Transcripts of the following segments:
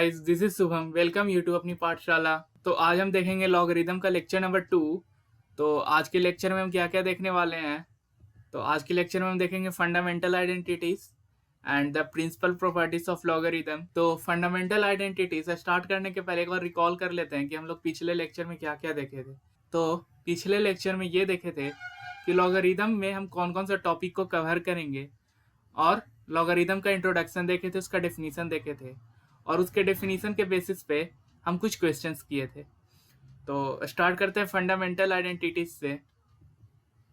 Guys, this is Shubham. Welcome you to Apni Pathshala. तो आज हम देखेंगे लॉगरिदम का लेक्चर नंबर 2। तो आज के लेक्चर में हम क्या क्या देखने वाले हैं। तो आज के लेक्चर में हम देखेंगे fundamental identities and the principal properties of logarithm. तो फंडामेंटल आइडेंटिटीज स्टार्ट करने के पहले एक बार रिकॉल कर लेते हैं कि हम लोग पिछले लेक्चर में क्या क्या देखे थे। तो पिछले लेक्चर में ये देखे थे कि लॉगरिदम में हम कौन कौन सा टॉपिक को कवर करेंगे, और लॉगरिदम का इंट्रोडक्शन देखे थे, उसका डेफिनेशन देखे थे, और उसके डेफिनेशन के बेसिस पे हम कुछ क्वेश्चंस किए थे। तो स्टार्ट करते हैं फंडामेंटल आइडेंटिटीज से।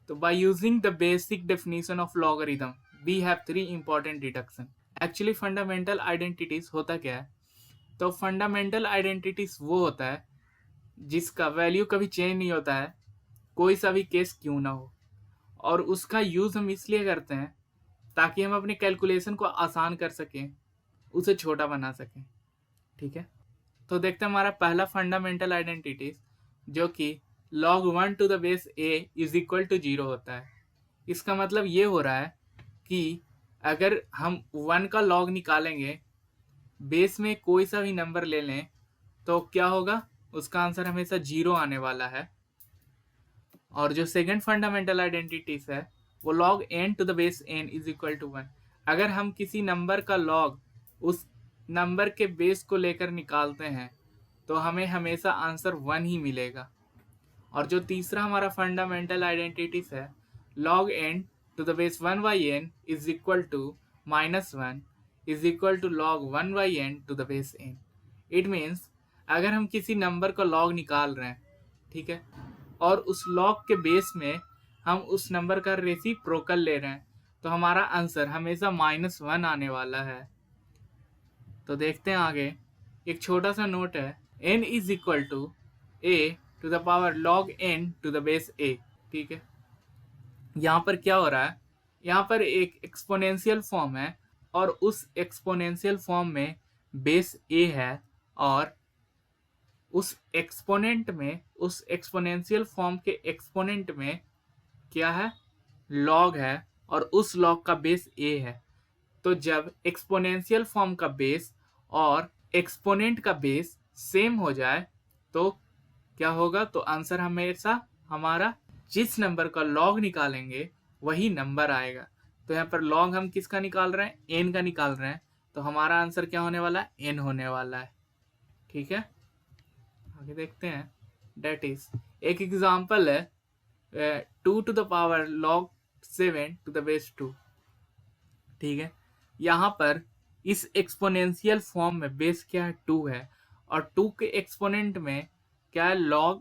तो by using the basic definition of logarithm we have 3 important deduction. Actually fundamental identities होता क्या है? तो फंडामेंटल आइडेंटिटीज वो होता है जिसका वैल्यू कभी चेंज नहीं होता है, कोई सा भी केस क्यों ना हो, और उसका यूज हम इसलिए करते हैं ताकि हम अपने कैलकुलेशन को आसान कर सकें, उसे छोटा बना सकें। ठीक है, तो देखते हैं हमारा पहला फंडामेंटल आइडेंटिटीज, जो कि log 1 to the base a is equal to 0 होता है। इसका मतलब ये हो रहा है कि अगर हम 1 का log निकालेंगे, बेस में कोई सा भी नंबर ले लें, तो क्या होगा? उसका आंसर हमेशा 0 आने वाला है। और जो सेकंड फंडामेंटल आइडेंटिटीज है वो log n to the base n is equal to 1। अगर हम किसी नंबर का log उस नंबर के बेस को लेकर निकालते हैं तो हमें हमेशा आंसर 1 ही मिलेगा। और जो तीसरा हमारा फंडामेंटल आइडेंटिटीज है, log n to the base 1 by n is equal to -1 is equal to log 1 by n to the base n। It means अगर हम किसी नंबर का log निकाल रहे हैं, ठीक है, और उस log के बेस में हम उस नंबर का रेसिप्रोकल ले रहे हैं, तो हमारा आंसर हमेशा -1 आने वाला है। तो देखते हैं आगे। एक छोटा सा नोट है, n is equal to a to the power log n to the base a। ठीक है, यहाँ पर क्या हो रहा है? यहाँ पर एक एक्सपोनेंशियल फॉर्म है, और उस एक्सपोनेंशियल फॉर्म में बेस a है, और उस एक्सपोनेंशियल फॉर्म के एक्सपोनेंट में क्या है? log है, और उस log का बेस a है। तो जब एक्सपोनेंशियल फॉर्म का बेस और एक्सपोनेंट का बेस सेम हो जाए तो क्या होगा? तो आंसर हमेशा हमारा जिस नंबर का log निकालेंगे वही नंबर आएगा। तो यहाँ पर log हम किसका निकाल रहे हैं? n का निकाल रहे हैं, तो हमारा आंसर क्या होने वाला है? n होने वाला है। ठीक है, आगे देखते हैं। डेट इज, एक एग्जाम्पल है 2 to the power log 7 to the base 2। ठीक है, यहाँ पर इस एक्सपोनेंशियल फॉर्म में बेस क्या है? 2 है, और 2 के एक्सपोनेंट में क्या है? log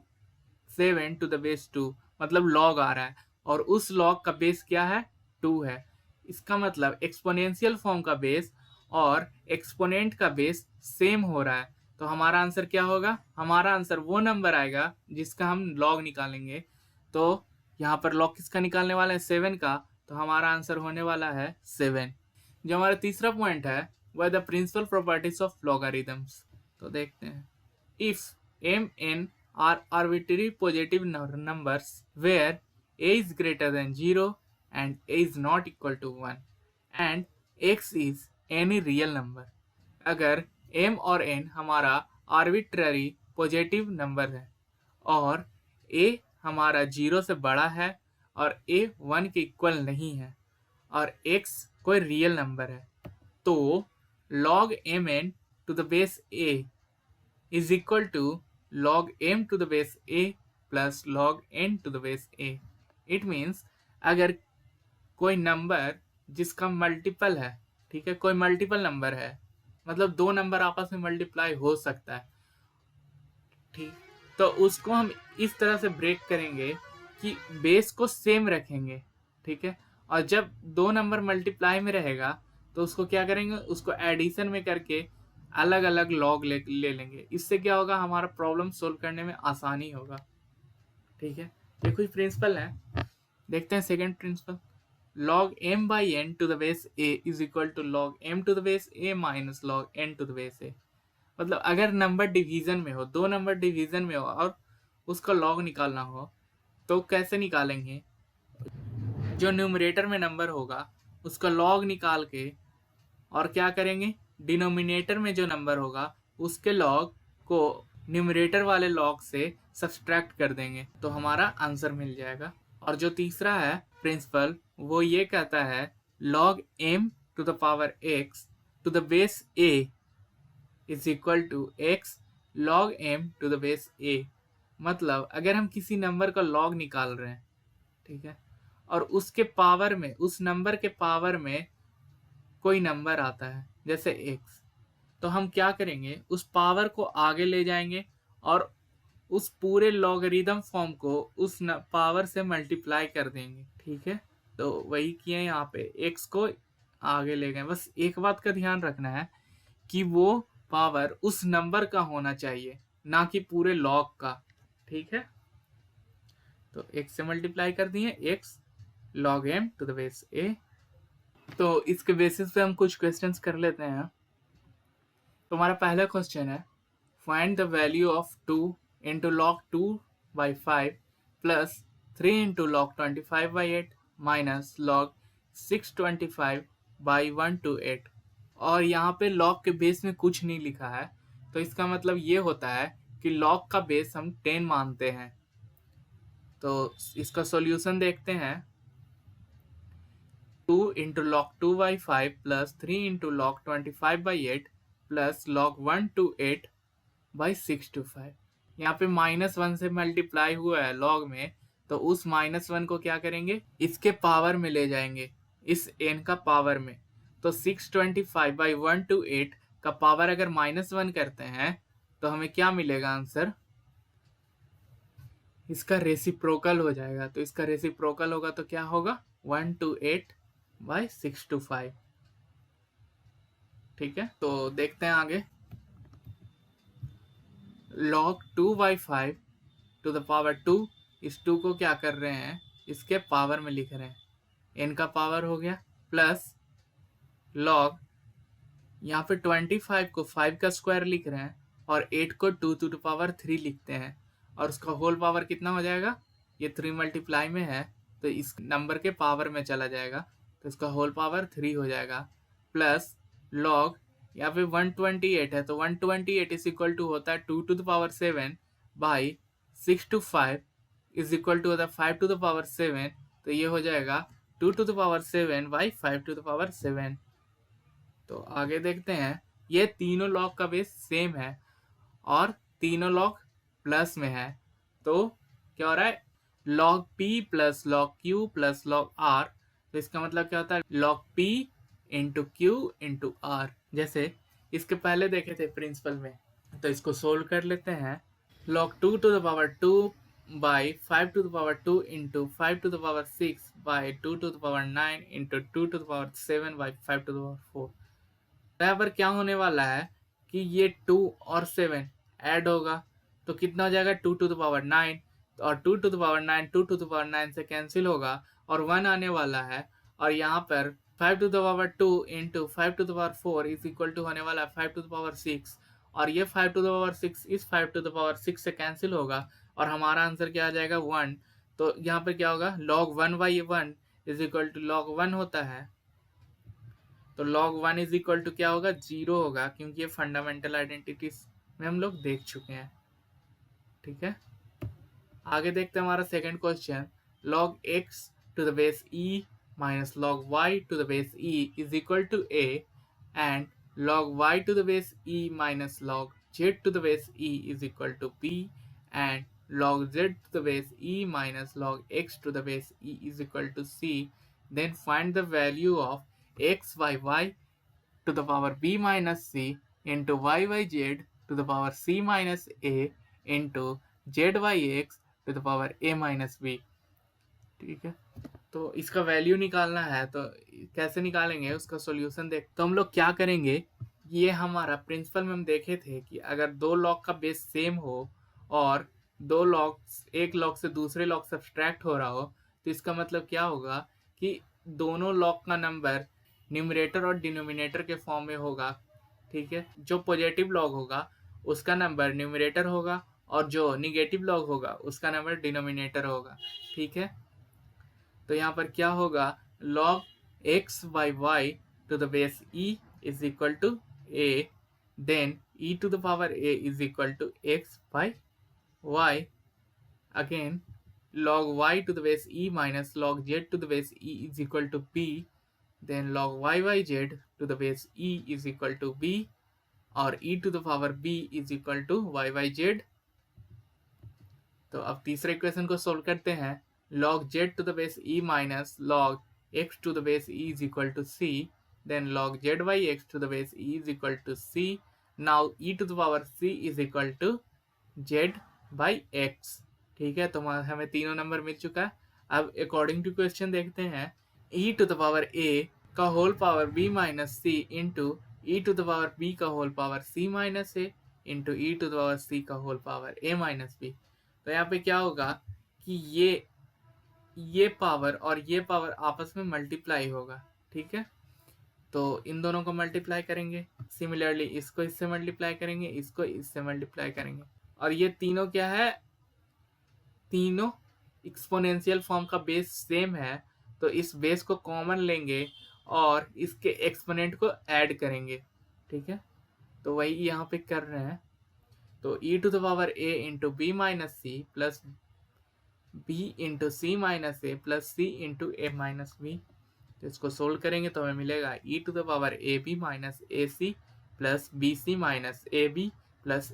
7 टू द बेस 2, मतलब log आ रहा है, और उस log का बेस क्या है? 2 है। इसका मतलब एक्सपोनेंशियल फॉर्म का बेस और एक्सपोनेंट का बेस सेम हो रहा है, तो हमारा आंसर क्या होगा? हमारा आंसर वो नंबर आएगा जिसका हम log निकालेंगे। तो यहाँ पर log किसका निकालने वाला है? 7 का, तो हमारा आंसर होने वाला है 7। जो हमारा तीसरा पॉइंट है वह the principal properties of logarithms. तो देखते हैं। If m n are arbitrary positive numbers where a is greater than 0 and a is not equal to 1 and x is any real number। अगर m और n हमारा arbitrary positive number है और a हमारा 0 से बड़ा है और a 1 के इक्वल नहीं है और x कोई रियल नंबर है, तो log mn to the base a is equal to log m to the base a plus log n to the base a। It means अगर कोई नंबर जिसका मल्टीपल है, ठीक है, कोई मल्टीपल नंबर है, मतलब दो नंबर आपस में मल्टीप्लाई हो सकता है, ठीक, तो उसको हम इस तरह से ब्रेक करेंगे कि बेस को सेम रखेंगे। ठीक है, और जब दो नंबर मल्टीप्लाई में रहेगा तो उसको क्या करेंगे? उसको एडिशन में करके अलग अलग लॉग ले लेंगे। इससे क्या होगा? हमारा प्रॉब्लम सोल्व करने में आसानी होगा। ठीक है, ये कुछ प्रिंसिपल है। देखते हैं second principal. log m by n to the base a is equal to log m to the base a minus log n to the base a। मतलब अगर नंबर डिवीजन में हो, दो नंबर डिवीजन में हो और उसका log निकालना हो, तो कैसे निकालेंगे? जो न्यूमरेटर में नंबर होगा उसका log निकाल के, और क्या करेंगे? डिनोमिनेटर में जो नंबर होगा उसके लॉग को न्यूमरेटर वाले लॉग से सब्सट्रैक्ट कर देंगे तो हमारा आंसर मिल जाएगा। और जो तीसरा है प्रिंसिपल, वो ये कहता है log m to the power x to the base a is equal to x log m to the base a। मतलब अगर हम किसी नंबर का लॉग निकाल रहे हैं, ठीक है, और उसके पावर में, उस नंबर के पावर में कोई नंबर आता है जैसे x, तो हम क्या करेंगे, उस पावर को आगे ले जाएंगे और उस पूरे लॉगरिदम फॉर्म को उस पावर से मल्टीप्लाई कर देंगे। ठीक है, तो वही किए यहाँ पे, x को आगे ले गए। बस एक बात का ध्यान रखना है कि वो पावर उस नंबर का होना चाहिए, ना कि पूरे लॉग का। ठीक है, तो x से मल्टीप्लाई कर दिए, x log m to the base a। तो इसके बेसिस पे हम कुछ क्वेश्चंस कर लेते हैं। तो हमारा पहला क्वेश्चन है, find the value of 2 into log 2/5 plus 3 into log 25/8 minus log 625/128। और यहाँ पे log के बेस में कुछ नहीं लिखा है, तो इसका मतलब ये होता है कि log का बेस हम 10 मानते हैं। तो इसका सॉल्यूशन देखते हैं, 2 into log 2/5 plus 3 into log 25/8 plus log 128/625। यहाँ पे -1 से मल्टीप्लाई हुआ है लॉग में, तो उस -1 को क्या करेंगे, इसके पावर में ले जाएंगे, इस n का पावर में। तो 625/128 का पावर अगर -1 करते हैं तो हमें क्या मिलेगा आंसर, इसका रेसिप्रोकल हो जाएगा। तो इसका रेसिप्रोकल होगा तो क्या होगा, 128/625। ठीक है, तो देखते हैं आगे। log 2/5 to the power 2, इस 2 को क्या कर रहे हैं, इसके पावर में लिख रहे हैं, n का पावर हो गया, प्लस log, यहाँ पे 25 को 5 का स्क्वायर लिख रहे हैं और 8 को 2 to the power 3 लिखते हैं, और उसका होल पावर कितना हो जाएगा, ये 3 मल्टीप्लाई में है तो इस नंबर के पावर में चला जाएगा, तो इसका होल पावर 3 हो जाएगा, प्लस log, यहाँ पे 128 है तो 128 इज इक्वल टू होता है 2 to the power 7 by 625 is equal to होता है 5 to the power 7, तो ये हो जाएगा 2 to the power 7 by 5 to the power 7। तो आगे देखते हैं, ये तीनों लॉग का बेस सेम है और तीनों लॉग प्लस में है, तो क्या हो रहा है, log p plus log q plus log r। तो इसका मतलब क्या होता है, log p into q into r, जैसे इसके पहले देखे थे प्रिंसिपल में। तो इसको सोल्व कर लेते हैं, log 2 to the power 2 by 5 to the power 2 into 5 to the power 6 by 2 to the power 9 into 2 to the power 7 by 5 to the power 4। यहाँ पर क्या होने वाला है कि ये 2 और 7 ऐड होगा तो कितना हो जाएगा, 2 to the power 9, और 2 to the power 9 2 to the power 9 से कैंसिल होगा और 1 आने वाला है, और यहाँ पर 5 to the power 2 into 5 to the power 4 is equal to होने वाला है 5 to the power 6, और ये 5 to the power 6 इस 5 to the power 6 से कैंसिल होगा और हमारा आंसर क्या आ जाएगा, 1। तो यहाँ पर क्या होगा, log 1/1 is equal to log 1 होता है, तो log 1 इज इक्वल टू क्या होगा, 0 होगा, क्योंकि ये फंडामेंटल आइडेंटिटीज में हम लोग देख चुके हैं। ठीक है, आगे देखते हैं हमारा second question, log x to the base e minus log y to the base e is equal to a and log y to the base e minus log z to the base e is equal to b and log z to the base e minus log x to the base e is equal to c। Then find the value of x by y to the power b minus c into y by z to the power c minus a into z by x to the power a minus b। ठीक है, तो इसका value निकालना है, तो कैसे निकालेंगे उसका सॉल्यूशन देख। तो हम लोग क्या करेंगे, ये हमारा प्रिंसिपल में हम देखे थे कि अगर दो लॉग का बेस सेम हो और दो लॉग, एक लॉग से दूसरे लॉग सब्सट्रैक्ट हो रहा हो, तो इसका मतलब क्या होगा कि दोनों लॉग का नंबर न्यूमरेटर और डिनोमिनेटर के फॉर्म में होगा। ठीक है, जो पॉजिटिव लॉग होगा उसका नंबर न्यूमरेटर होगा और जो निगेटिव लॉग होगा उसका नंबर डिनोमिनेटर होगा। ठीक है, तो यहाँ पर क्या होगा, log x by y to the base e is equal to a, then e to the power a is equal to x by y. Again, log y to the base e minus log z to the base e is equal to b. Then log yyz to the base e is equal to b, और e to the power b is equal to yyz. तो अब तीसरे equation को solve करते हैं. log z to the base e minus log x to the base e is equal to c. Then log z by x to the base e is equal to c. Now e to the power c is equal to z by x. ठीक है, तो हमें तीनों number मिल चुका है. अब according to question देखते हैं. e to the power a का whole power b minus c into e to the power b का whole power c minus a into e to the power c का whole power a minus b. तो यहाँ पे क्या होगा कि ये पावर और ये पावर आपस में मल्टीप्लाई होगा. ठीक है, तो इन दोनों को मल्टीप्लाई करेंगे. सिमिलरली इसको इससे मल्टीप्लाई करेंगे, इसको इससे मल्टीप्लाई करेंगे. और ये तीनों क्या है, तीनों एक्सपोनेंशियल फॉर्म का बेस सेम है. तो इस बेस को कॉमन लेंगे और इसके एक्सपोनेंट को ऐड करेंगे. ठीक है, तो वही यहाँ पे कर रहे हैं. तो e to the power a into B minus C plus b into C minus A plus c into A minus B. तो इसको सोल्व करेंगे तो हमें मिलेगा e to the power a b minus A C plus B C minus A B plus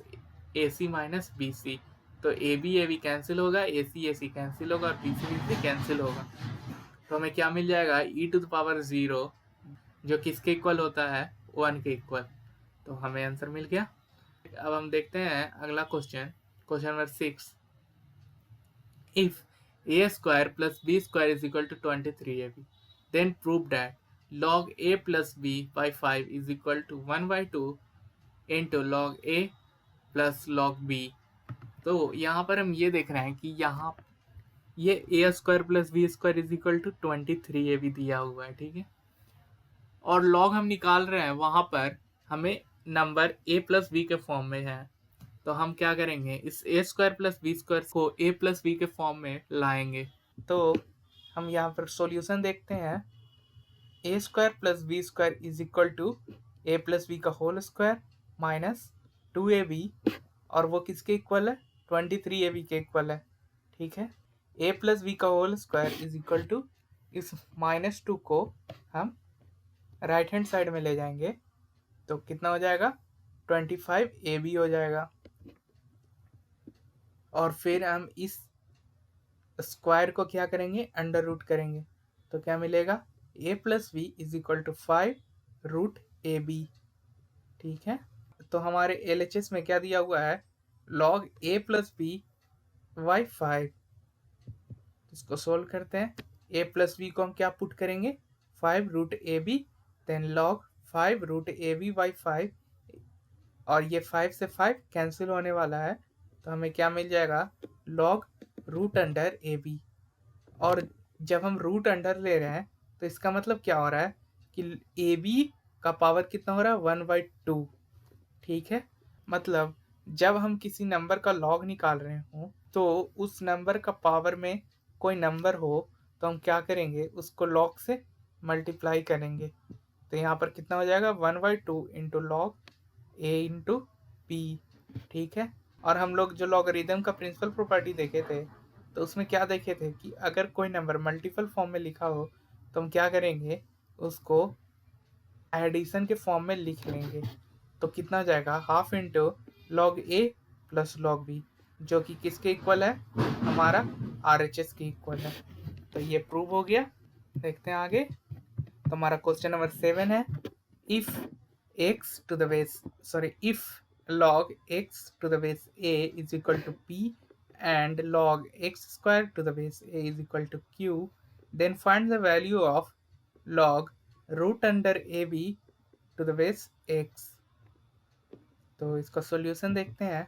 A C minus B C. तो A B cancel होगा, ए सी cancel होगा और बी सी कैंसिल होगा. तो हमें क्या मिल जाएगा, e to the power 0 जो किसके इक्वल होता है, 1 के इक्वल. तो हमें आंसर मिल गया. अब हम देखते हैं अगला question, question number 6. If a square plus b square is equal to 23ab, then prove that log a plus b by 5 is equal to 1 by 2 into log a plus log b. तो यहाँ पर हम ये देख रहे हैं कि यहाँ ये a square plus B square is equal to 23ab दिया हुआ है. ठीक है, और लॉग हम निकाल रहे हैं, वहां पर हमें नंबर a प्लस बी के फॉर्म में है. तो हम क्या करेंगे, इस a square plus B square को a प्लस बी के फॉर्म में लाएंगे. तो हम यहाँ पर सॉल्यूशन देखते हैं. a square plus B square is equal to a plus B का होल स्क्वायर माइनस 2ab, और वो किसके इक्वल है, 23ab के इक्वल है. ठीक है, a प्लस बी का whole square is equal to, इस माइनस 2 को हम राइट हैंड साइड में ले जाएंगे तो कितना हो जाएगा, 25ab हो जाएगा. और फिर हम इस स्क्वायर को क्या करेंगे, अंडर रूट करेंगे. तो क्या मिलेगा, a plus B is equal to 5 root A B. ठीक है, तो हमारे LHS में क्या दिया हुआ है, log a plus B by 5. इसको सोल्व करते हैं. a प्लस बी को हम क्या पुट करेंगे, 5 root A B, then log 5 root A B by 5, और ये 5 से 5 कैंसिल होने वाला है. तो हमें क्या मिल जाएगा, log root under A B. और जब हम रूट अंडर ले रहे हैं तो इसका मतलब क्या हो रहा है कि ए बी का पावर कितना हो रहा है, 1/2. ठीक है, मतलब जब हम किसी नंबर का लॉग निकाल रहे हो तो उस नंबर का पावर में कोई नंबर हो तो हम क्या करेंगे, उसको लॉग से मल्टीप्लाई करेंगे. तो यहाँ पर कितना हो जाएगा, 1/2 इंटू लॉग ए इंटू पी. ठीक है, और हम लोग जो लॉगरिदम का प्रिंसिपल प्रॉपर्टी देखे थे तो उसमें क्या देखे थे कि अगर कोई नंबर मल्टीपल फॉर्म में लिखा हो तो हम क्या करेंगे, उसको एडिशन के फॉर्म में लिख लेंगे. तो कितना जाएगा, हाफ इंटू लॉग ए प्लस लॉग बी, जो कि किसके इक्वल है, हमारा RHS के इक्वल है. तो ये प्रूव हो गया. देखते हैं आगे. तो हमारा क्वेश्चन नंबर 7 है. If log x to the base a is equal to p and log x square to the base a is equal to q, then find the value of log root under ab to the base x. तो इसका solution देखते हैं.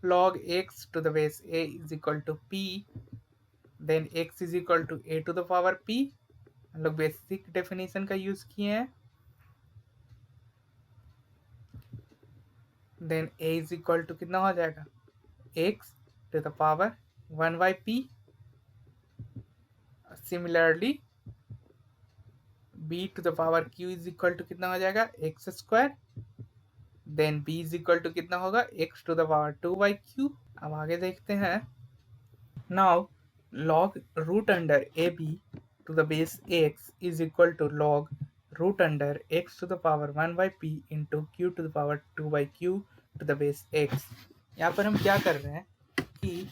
log x to the base a is equal to p, then x is equal to a to the power p. हम लोग basic definition का use किए हैं. Then a is equal to कितना हो जाएगा, x to the power 1/p. Similarly b to the power q is equal to कितना हो जाएगा, x square then b is equal to कितना होगा, x to the power 2/q। अब आगे देखते हैं। Now log root under ab to the base x is equal to log root under x to the power 1/p into q to the power 2/q to the base x। यहाँ पर हम क्या कर रहे हैं कि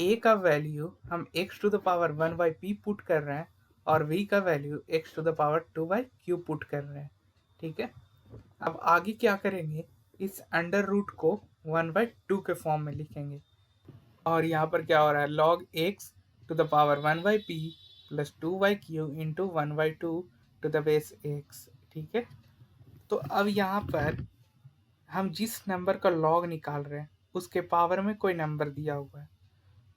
a का value हम x to the power 1/p put कर रहे हैं और v का value x to the power 2/q put कर रहे हैं। ठीक है, अब आगे क्या करेंगे, इस अंडर रूट को 1/2 के फॉर्म में लिखेंगे और यहाँ पर क्या हो रहा है, log x to the power 1/p plus 2/q into 1/2 to the base x। ठीक है, तो अब यहाँ पर हम जिस नंबर का log निकाल रहे हैं उसके पावर में कोई नंबर दिया हुआ है,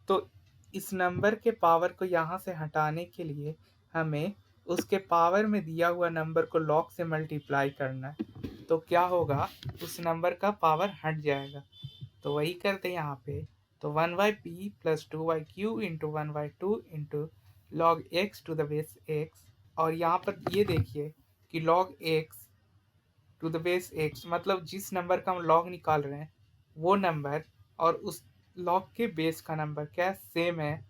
तो इस नंबर के पावर को यहाँ से हटाने के लिए हमें उसके पावर में दिया हुआ नंबर को log से मल्टीप्लाई करना है। तो क्या होगा, उस नंबर का पावर हट जाएगा, तो वही करते हैं यहाँ पे। तो 1/p plus 2/q into 1/2 into log x to the base x। और यहाँ पर ये देखिए कि log x to the base x मतलब जिस नंबर का हम log निकाल रहे हैं वो नंबर और उस log के बेस का नंबर क्या सेम है,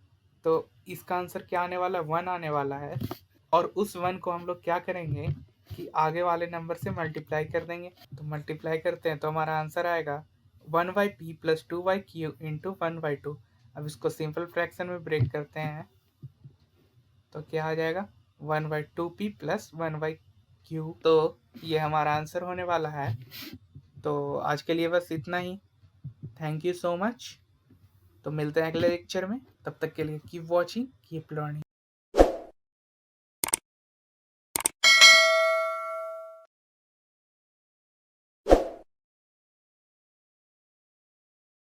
तो इसका आंसर क्या आने वाला है, 1 आने वाला है। और उस 1 को हम लोग क्या करेंगे कि आगे वाले नंबर से मल्टीप्लाई कर देंगे। तो मल्टीप्लाई करते हैं तो हमारा आंसर आएगा 1/p प्लस 2/q इंटू 1/2। अब इसको सिंपल फ्रैक्शन में ब्रेक करते हैं तो क्या आ जाएगा, 1/2p प्लस 1/q। तो ये हमारा आंसर होने वाला है। तो आज के लिए बस इतना ही। Thank you so much. तो मिलते हैं अगले लेक्चर में, तब तक के लिए कीप वॉचिंग, कीप लर्निंग।